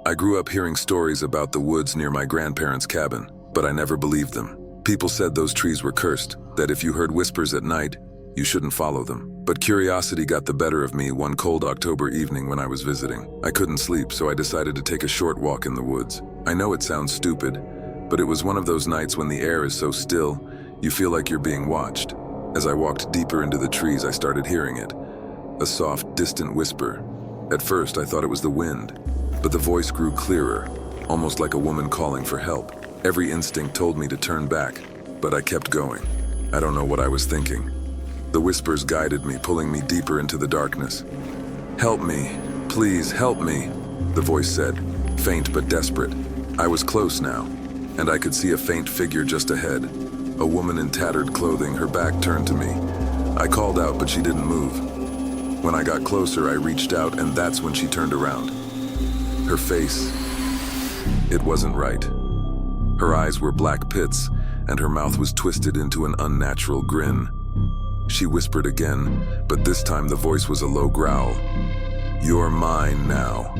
I grew up hearing stories about the woods near my grandparents' cabin, but I never believed them. People said those trees were cursed, that if you heard whispers at night, you shouldn't follow them. But curiosity got the better of me one cold October evening when I was visiting. I couldn't sleep, so I decided to take a short walk in the woods. I know it sounds stupid, but it was one of those nights when the air is so still, you feel like you're being watched. As I walked deeper into the trees, I started hearing it. A soft, distant whisper. At first, I thought it was the wind, but the voice grew clearer, almost like a woman calling for help. Every instinct told me to turn back, but I kept going. I don't know what I was thinking. The whispers guided me, pulling me deeper into the darkness. "Help me, please help me," the voice said, faint but desperate. I was close now, and I could see a faint figure just ahead. A woman in tattered clothing, her back turned to me. I called out, but she didn't move. When I got closer, I reached out, and that's when she turned around. Her face, it wasn't right. Her eyes were black pits, and her mouth was twisted into an unnatural grin. She whispered again, but this time the voice was a low growl. "You're mine now."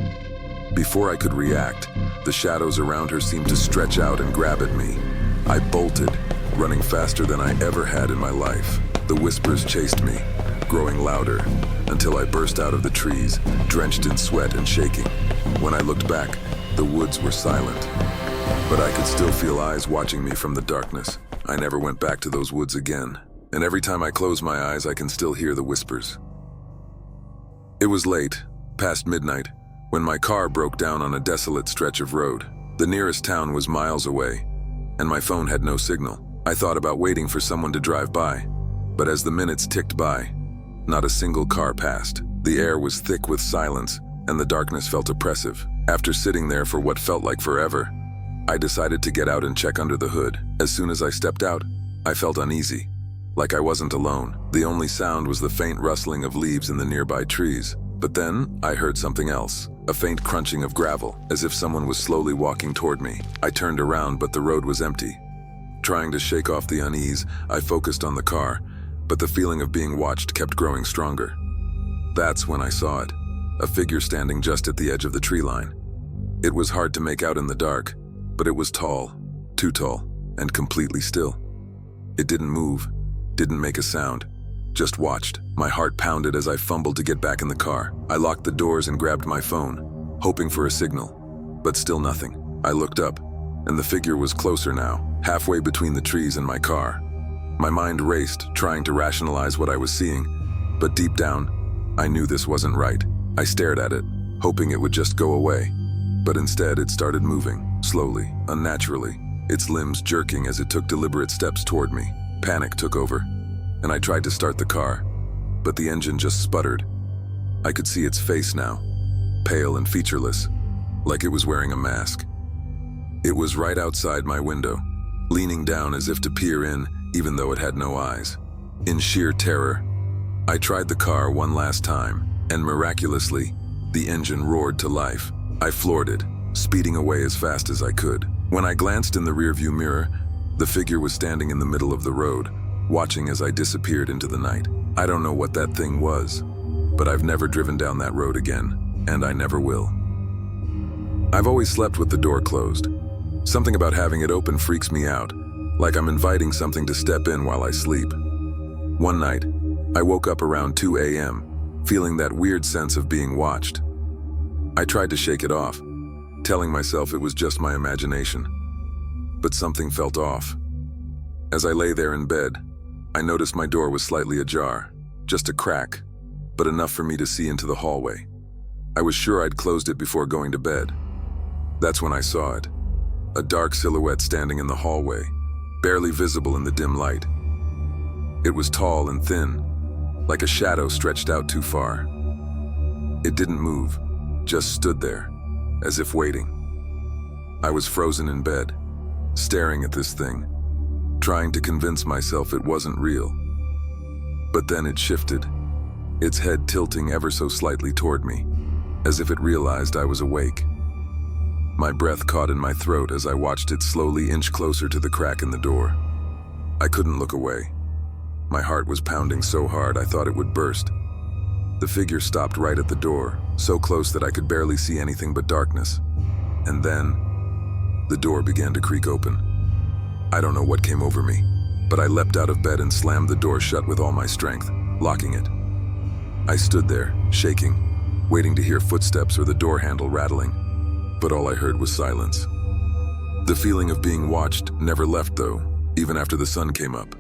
Before I could react, the shadows around her seemed to stretch out and grab at me. I bolted, running faster than I ever had in my life. The whispers chased me, growing louder, until I burst out of the trees, drenched in sweat and shaking. When I looked back, the woods were silent, but I could still feel eyes watching me from the darkness. I never went back to those woods again, and every time I close my eyes, I can still hear the whispers. It was late, past midnight, when my car broke down on a desolate stretch of road. The nearest town was miles away, and my phone had no signal. I thought about waiting for someone to drive by, but as the minutes ticked by, not a single car passed. The air was thick with silence, and the darkness felt oppressive. After sitting there for what felt like forever, I decided to get out and check under the hood. As soon as I stepped out, I felt uneasy, like I wasn't alone. The only sound was the faint rustling of leaves in the nearby trees. But then, I heard something else, a faint crunching of gravel, as if someone was slowly walking toward me. I turned around, but the road was empty. Trying to shake off the unease, I focused on the car, but the feeling of being watched kept growing stronger. That's when I saw it, a figure standing just at the edge of the tree line. It was hard to make out in the dark, but it was tall, too tall, and completely still. It didn't move, didn't make a sound, just watched. My heart pounded as I fumbled to get back in the car. I locked the doors and grabbed my phone, hoping for a signal, but still nothing. I looked up, and the figure was closer now, halfway between the trees and my car. My mind raced, trying to rationalize what I was seeing, but deep down, I knew this wasn't right. I stared at it, hoping it would just go away, but instead it started moving, slowly, unnaturally, its limbs jerking as it took deliberate steps toward me. Panic took over, and I tried to start the car, but the engine just sputtered. I could see its face now, pale and featureless, like it was wearing a mask. It was right outside my window, leaning down as if to peer in, even though it had no eyes. In sheer terror, I tried the car one last time, and miraculously, the engine roared to life. I floored it, speeding away as fast as I could. When I glanced in the rearview mirror, the figure was standing in the middle of the road, watching as I disappeared into the night. I don't know what that thing was, but I've never driven down that road again, and I never will. I've always slept with the door closed. Something about having it open freaks me out, like I'm inviting something to step in while I sleep. One night, I woke up around 2 a.m., feeling that weird sense of being watched. I tried to shake it off, telling myself it was just my imagination. But something felt off. As I lay there in bed, I noticed my door was slightly ajar, just a crack, but enough for me to see into the hallway. I was sure I'd closed it before going to bed. That's when I saw it, a dark silhouette standing in the hallway, barely visible in the dim light. It was tall and thin, like a shadow stretched out too far. It didn't move, just stood there, as if waiting. I was frozen in bed, staring at this thing, trying to convince myself it wasn't real. But then it shifted, its head tilting ever so slightly toward me, as if it realized I was awake. My breath caught in my throat as I watched it slowly inch closer to the crack in the door. I couldn't look away. My heart was pounding so hard I thought it would burst. The figure stopped right at the door, so close that I could barely see anything but darkness. And then, the door began to creak open. I don't know what came over me, but I leapt out of bed and slammed the door shut with all my strength, locking it. I stood there, shaking, waiting to hear footsteps or the door handle rattling, but all I heard was silence. The feeling of being watched never left though, even after the sun came up.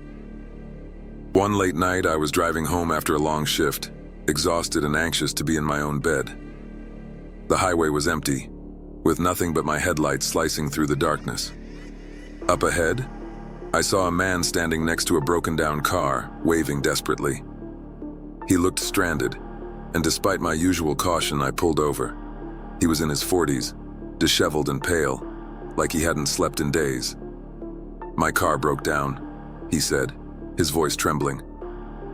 One late night, I was driving home after a long shift, exhausted and anxious to be in my own bed. The highway was empty, with nothing but my headlights slicing through the darkness. Up ahead, I saw a man standing next to a broken-down car, waving desperately. He looked stranded, and despite my usual caution, I pulled over. He was in his 40s, disheveled and pale, like he hadn't slept in days. "My car broke down," he said, his voice trembling.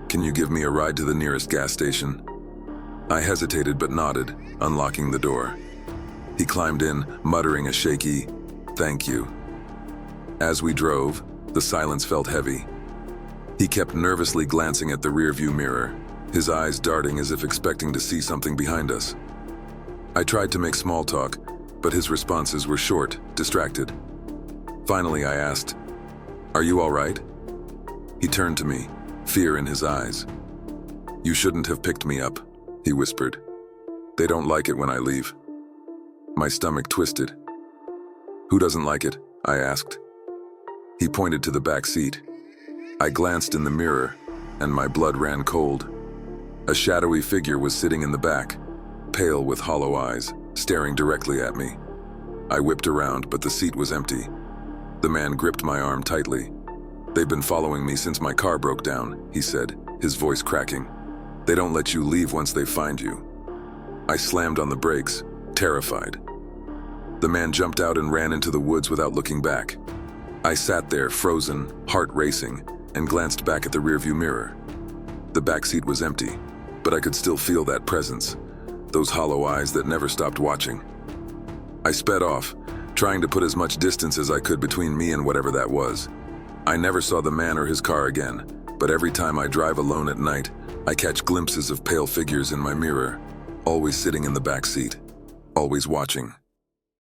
"Can you give me a ride to the nearest gas station?" I hesitated but nodded, unlocking the door. He climbed in, muttering a shaky, "Thank you." As we drove, the silence felt heavy. He kept nervously glancing at the rearview mirror, his eyes darting as if expecting to see something behind us. I tried to make small talk, but his responses were short, distracted. Finally, I asked, "Are you all right?" He turned to me, fear in his eyes. "You shouldn't have picked me up," he whispered. "They don't like it when I leave." My stomach twisted. "Who doesn't like it?" I asked. He pointed to the back seat. I glanced in the mirror, and my blood ran cold. A shadowy figure was sitting in the back, pale with hollow eyes, staring directly at me. I whipped around, but the seat was empty. The man gripped my arm tightly. "They've been following me since my car broke down," he said, his voice cracking. "They don't let you leave once they find you." I slammed on the brakes, terrified. The man jumped out and ran into the woods without looking back. I sat there, frozen, heart racing, and glanced back at the rearview mirror. The back seat was empty, but I could still feel that presence, those hollow eyes that never stopped watching. I sped off, trying to put as much distance as I could between me and whatever that was. I never saw the man or his car again, but every time I drive alone at night, I catch glimpses of pale figures in my mirror, always sitting in the back seat, always watching.